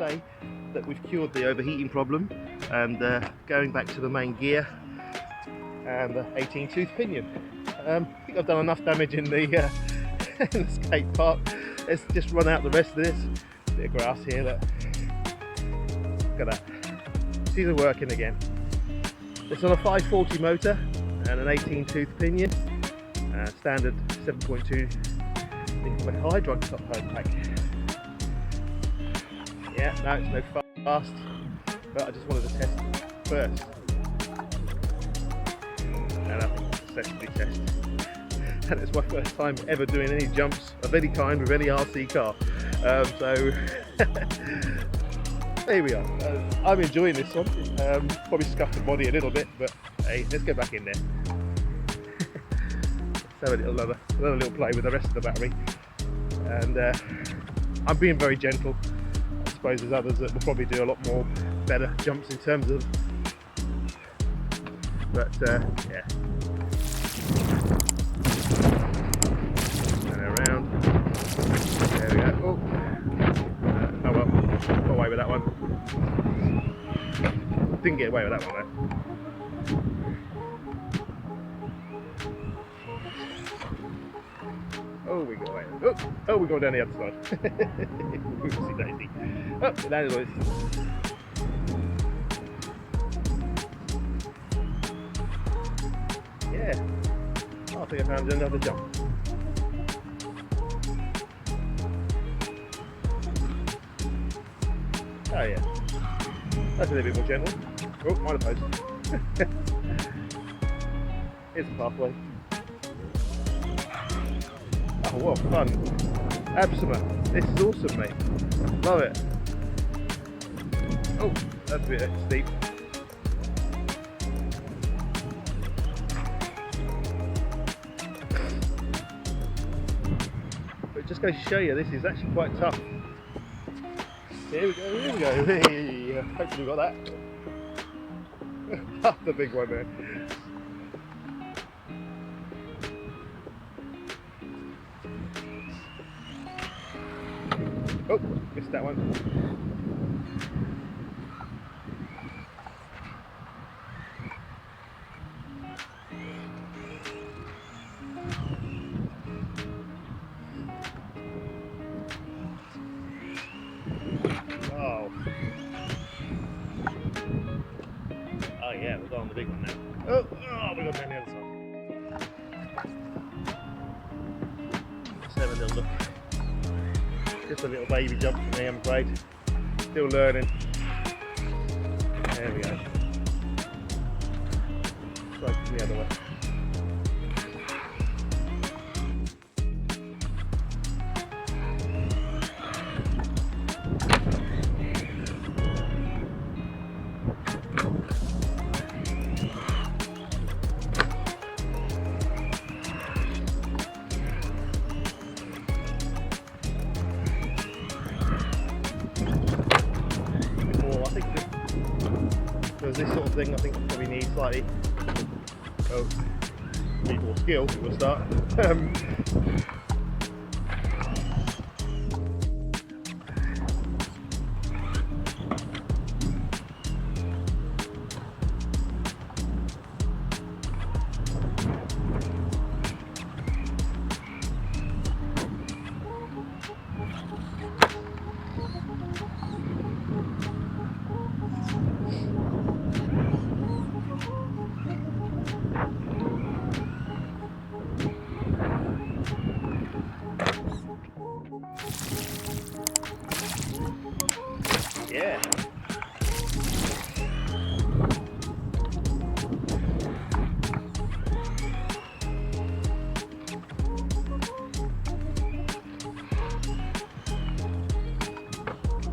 say that we've cured the overheating problem, and going back to the main gear and the 18 tooth pinion. I think I've done enough damage in the, in the skate park. Let's just run out the rest of this. Bit of grass here, look at that. These are working again. It's on a 540 motor and an 18 tooth pinion, standard 7.2 nickel hydride top hose pack. Yeah, no, it's no fast, but I just wanted to test first. And I think it's a successfully tested. And it's my first time ever doing any jumps of any kind with any RC car. So here we are. I'm enjoying this one. Probably scuffed the body a little bit, but hey, let's get back in there. Let's have another little play with the rest of the battery. And I'm being very gentle. I suppose there's others that will probably do a lot more better jumps in terms of, but yeah. And around. There we go. Oh well, got away with that one. Didn't get away with that one though. Oh, we got away. Oh, we got down the other side. Oopsie daisy. Oh, it landed on it. Yeah. I think I found another jump. Oh yeah. That's a little bit more gentle. Oh, minor post. Here's the pathway. Oh, what fun. Absima, this is awesome, mate. Love it. Oh, that's a bit steep. But it just goes to show you, this is actually quite tough. Here we go, here we go. Hey, hopefully we got that. That's the big one there. Oh, missed that one. Oh. Oh yeah, we're on the big one now. Oh, we got down the other side. Let's have a little look. Just a little baby jump for me, I'm afraid. Still learning. There we go. Straight the other way. This sort of thing, I think probably needs slightly more skill for a start. Yeah.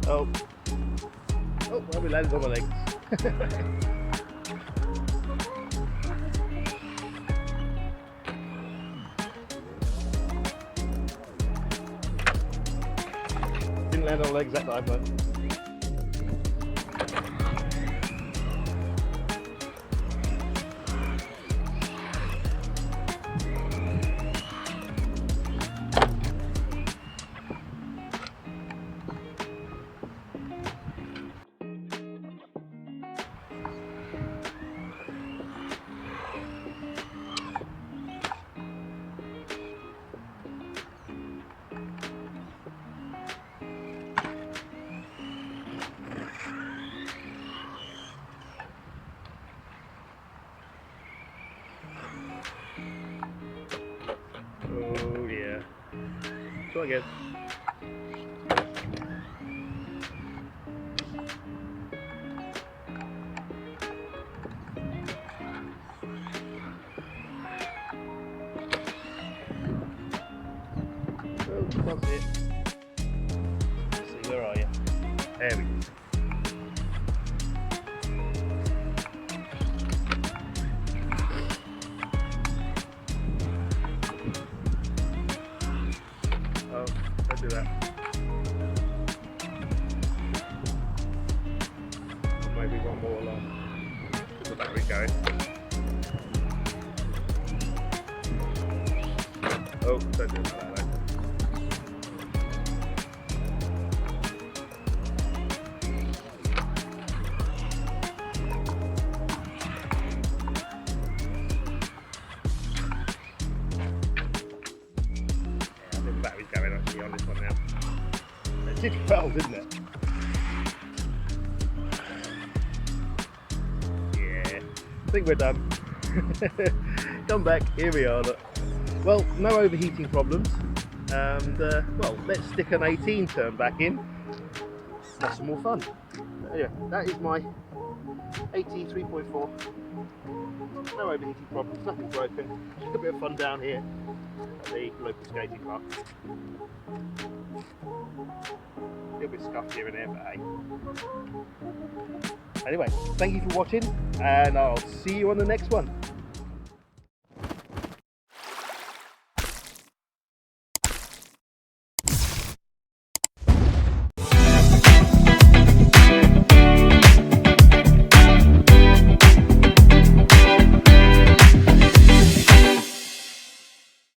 Oh, well, we landed on my legs. Didn't land on legs that time though. Oh yeah. Try again. Oh, can't see it. Let's see, where are you? There we go. Oh, don't do that. Maybe one more along. The battery's going. Oh, don't do it like that. Yeah, I think the battery's going actually on this one now. It did well, didn't it? Yeah, I think we're done. Come back, here we are. Look. Well, no overheating problems. And well, let's stick an 18 turn back in. Have some more fun. Anyway, that is my AT3.4. No overheating problems, nothing broken. Just a bit of fun down here at the local skating park. A little bit scuffed here and there, but hey. Anyway, thank you for watching, and I'll see you on the next one.